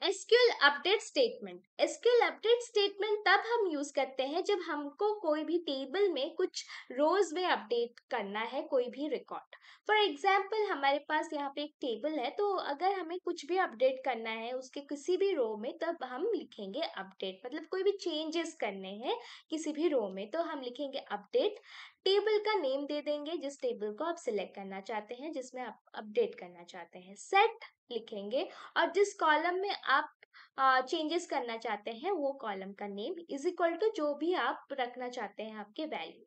SQL update statement. SQL update statement तब हम use करते हैं जब हमको कोई भी टेबल में कुछ रोज में अपडेट करना है, कोई भी रिकॉर्ड। फॉर एग्जांपल हमारे पास यहाँ पे एक टेबल है, तो अगर हमें कुछ भी अपडेट करना है उसके किसी भी रो में, तब हम लिखेंगे अपडेट। मतलब कोई भी चेंजेस करने हैं किसी भी रो में, तो हम लिखेंगे अपडेट। टेबल का नेम दे देंगे जिस टेबल को आप सिलेक्ट करना चाहते हैं, जिसमें आप अपडेट करना चाहते हैं। सेट लिखेंगे, और जिस कॉलम में आप चेंजेस करना चाहते हैं वो कॉलम का नेम इज इक्वल टू जो भी आप रखना चाहते हैं आपके वैल्यू।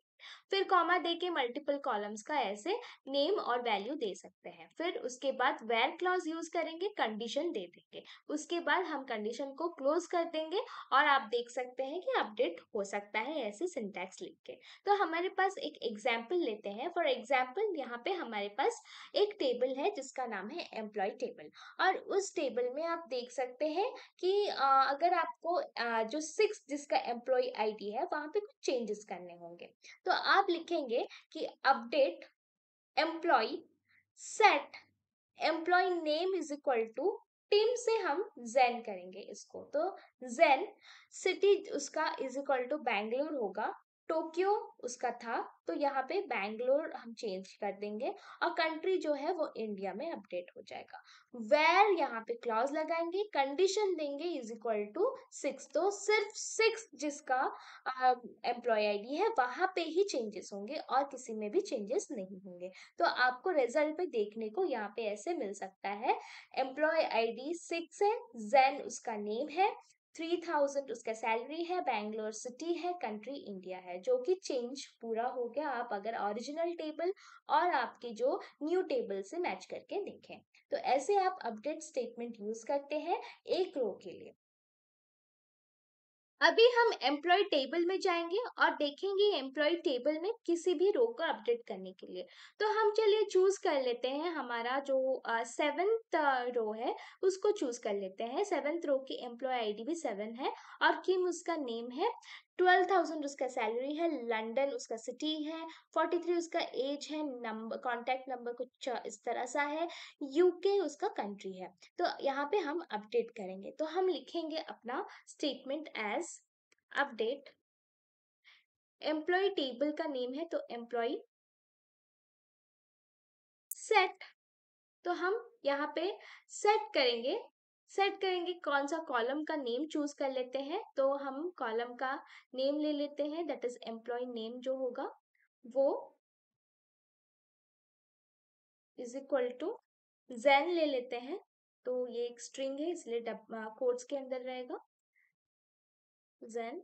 फिर कॉमा दे के मल्टीपल कॉलम्स का ऐसे नेम और वैल्यू दे सकते हैं। फिर उसके बाद वेयर क्लॉज यूज करेंगे, कंडीशन दे देंगे। उसके बाद हम कंडीशन को क्लोज कर देंगे और आप देख सकते हैं कि अपडेट हो सकता है ऐसे सिंटैक्स लिख के। तो हमारे पास एक एग्जाम्पल लेते हैं। फॉर एग्जाम्पल यहाँ पे हमारे पास एक टेबल है जिसका नाम है एम्प्लॉय टेबल, और उस टेबल में आप देख सकते हैं कि अगर आपको जो 6 जिसका एम्प्लॉय आईडी है वहां पे कुछ चेंजेस करने होंगे, तो आप लिखेंगे कि update employee set employee name is equal to team से हम जेन करेंगे इसको, तो जेन सिटी उसका इज इक्वल टू बैंगलोर होगा। टोक्यो उसका था, तो यहाँ पे बैंगलोर हम चेंज कर देंगे, और कंट्री जो है वो इंडिया में अपडेट हो जाएगा। वेर यहाँ पे क्लॉज लगाएंगे, कंडीशन देंगे इज इक्वल टू 6, तो सिर्फ 6 जिसका एम्प्लॉय आईडी है वहां पे ही चेंजेस होंगे और किसी में भी चेंजेस नहीं होंगे। तो आपको रिजल्ट पे देखने को यहाँ पे ऐसे मिल सकता है, एम्प्लॉय आईडी 6 है, जेन उसका नेम है, 3000 उसका सैलरी है, बैंगलोर सिटी है, कंट्री इंडिया है, जो कि चेंज पूरा हो गया। आप अगर ओरिजिनल टेबल और आपके जो न्यू टेबल से मैच करके देखें, तो ऐसे आप अपडेट स्टेटमेंट यूज करते हैं एक रो के लिए। अभी हम एम्प्लॉय टेबल में जाएंगे और देखेंगे एम्प्लॉय टेबल में किसी भी रो को अपडेट करने के लिए। तो हम चलिए चूज कर लेते हैं हमारा जो 7th रो है उसको चूज कर लेते हैं। 7th रो की एम्प्लॉय आईडी भी 7 है, और किम उसका नेम है, 12,000 उसका सैलरी है, लंदन उसका सिटी है, 43 उसका एज है, नंबर कॉन्टैक्ट नंबर कुछ इस तरह सा है, यूके उसका कंट्री है। तो यहाँ पे हम अपडेट करेंगे, तो हम लिखेंगे अपना statement as update. Employee table का नेम है तो एम्प्लॉय सेट, तो हम यहाँ पे सेट करेंगे कौन सा कॉलम का नेम चूज कर लेते हैं। तो हम कॉलम का नेम ले लेते हैं, दैट इज एम्प्लॉय नेम जो होगा वो इज इक्वल टू जेन ले लेते हैं। तो ये एक स्ट्रिंग है इसलिए कोट्स के अंदर रहेगा जेन।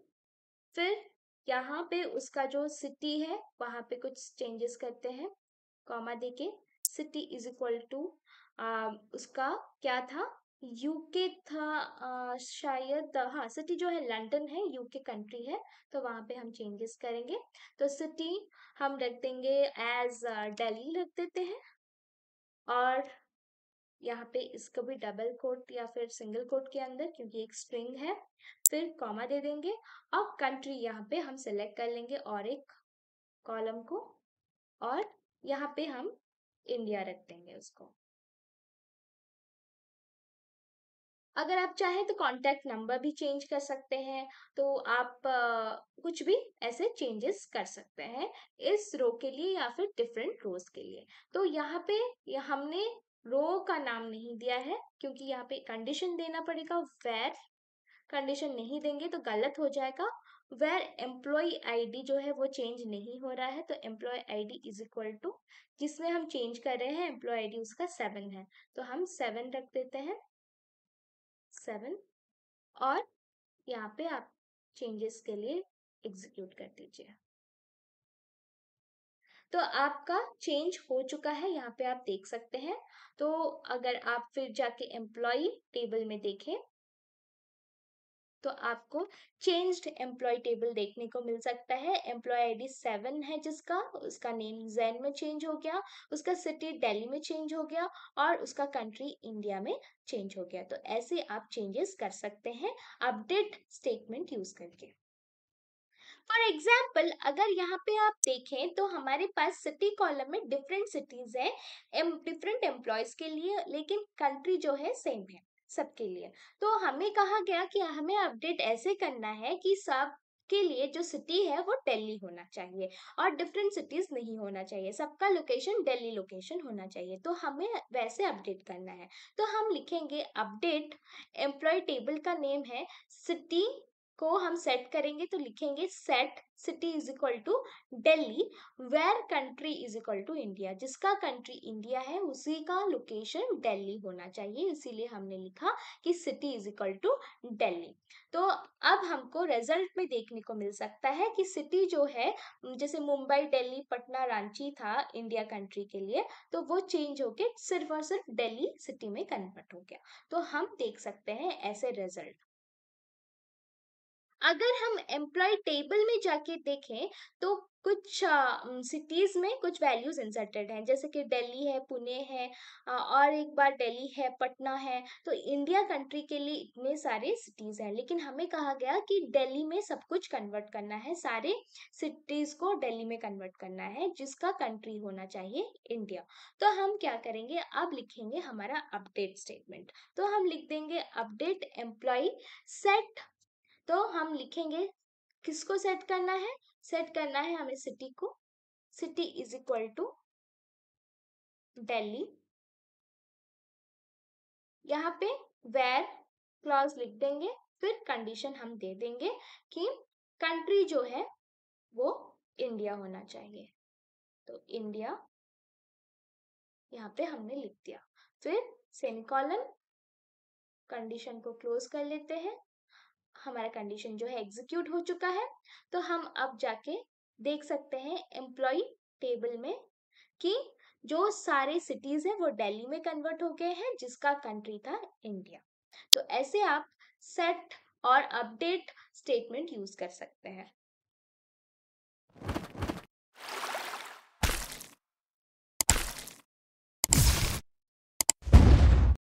फिर यहाँ पे उसका जो सिटी है वहां पे कुछ चेंजेस करते हैं, कॉमा देके सिटी इज इक्वल टू उसका क्या था, यूके था शायद। हाँ, सिटी जो है लंदन है, यूके कंट्री है, तो वहां पे हम चेंजेस करेंगे। तो सिटी हम रख देंगे एज दिल्ली रख देते हैं, और यहाँ पे इसको भी डबल कोट या फिर सिंगल कोट के अंदर, क्योंकि एक स्ट्रिंग है। फिर कॉमा दे देंगे, और कंट्री यहाँ पे हम सेलेक्ट कर लेंगे और एक कॉलम को, और यहाँ पे हम इंडिया रख देंगे उसको। अगर आप चाहें तो कॉन्टैक्ट नंबर भी चेंज कर सकते हैं, तो आप कुछ भी ऐसे चेंजेस कर सकते हैं इस रो के लिए या फिर डिफरेंट रोज के लिए। तो यहाँ पे हमने रो का नाम नहीं दिया है क्योंकि यहाँ पे कंडीशन देना पड़ेगा। वेर कंडीशन नहीं देंगे तो गलत हो जाएगा। वेर एम्प्लॉय आईडी जो है वो चेंज नहीं हो रहा है, तो employee ID is equal to जिसमें हम चेंज कर रहे हैं एम्प्लॉय आईडी उसका 7 है, तो हम 7 रख देते हैं, 7। और यहाँ पे आप चेंजेस के लिए एग्जीक्यूट कर दीजिए। तो आपका चेंज हो चुका है, यहाँ पे आप देख सकते हैं। तो अगर आप फिर जाके एम्प्लॉय टेबल में देखें तो आपको चेंज्ड एम्प्लॉय टेबल देखने को मिल सकता है। एम्प्लॉय आईडी 7 है जिसका, उसका नेम जैन में चेंज हो गया, उसका सिटी दिल्ली में चेंज हो गया, और उसका कंट्री इंडिया में चेंज हो गया। तो ऐसे आप चेंजेस कर सकते हैं अपडेट स्टेटमेंट यूज करके। फॉर एग्जाम्पल अगर यहाँ पे आप देखें तो हमारे पास सिटी कॉलम में डिफरेंट सिटीज है डिफरेंट एम्प्लॉयज के लिए, लेकिन कंट्री जो है सेम है। सबके लिए। तो हमें कहा गया कि हमें अपडेट ऐसे करना है कि सब के लिए जो सिटी है वो दिल्ली होना चाहिए और डिफरेंट सिटीज नहीं होना चाहिए, सबका लोकेशन दिल्ली लोकेशन होना चाहिए। तो हमें वैसे अपडेट करना है। तो हम लिखेंगे अपडेट, एम्प्लॉय टेबल का नेम है सिटी को हम सेट करेंगे तो लिखेंगे set city is equal to Delhi, where country is equal to India, जिसका कंट्री इंडिया है उसी का लोकेशन दिल्ली होना चाहिए, इसीलिए हमने लिखा कि city is equal to Delhi. तो अब हमको रिजल्ट में देखने को मिल सकता है कि सिटी जो है, जैसे मुंबई, दिल्ली, पटना, रांची था इंडिया कंट्री के लिए, तो वो चेंज होके सिर्फ और सिर्फ दिल्ली सिटी में कन्वर्ट हो गया। तो हम देख सकते हैं ऐसे रिजल्ट। अगर हम एम्प्लॉय टेबल में जाके देखें तो कुछ सिटीज में कुछ वैल्यूज इंसर्टेड हैं, जैसे कि दिल्ली है, पुणे है, और एक बार दिल्ली है, पटना है। तो इंडिया कंट्री के लिए इतने सारे सिटीज हैं, लेकिन हमें कहा गया कि दिल्ली में सब कुछ कन्वर्ट करना है, सारे सिटीज को दिल्ली में कन्वर्ट करना है, जिसका कंट्री होना चाहिए इंडिया। तो हम क्या करेंगे, अब लिखेंगे हमारा अपडेट स्टेटमेंट। तो हम लिख देंगे अपडेट एम्प्लॉय सेट। तो हम लिखेंगे किसको सेट करना है, सेट करना है हमें सिटी को, city is equal to Delhi. यहाँ पे वेयर क्लॉज लिख देंगे, फिर कंडीशन हम दे देंगे कि कंट्री जो है वो इंडिया होना चाहिए। तो इंडिया यहाँ पे हमने लिख दिया, फिर सेमीकोलन, कंडीशन को क्लोज कर लेते हैं। हमारा कंडीशन जो है एग्जीक्यूट हो चुका है। तो हम अब जाके देख सकते हैं एम्प्लॉय टेबल में कि जो सारे सिटीज हैं वो दिल्ली में कन्वर्ट हो गए हैं, जिसका कंट्री था इंडिया। तो ऐसे आप सेट और अपडेट स्टेटमेंट यूज कर सकते हैं।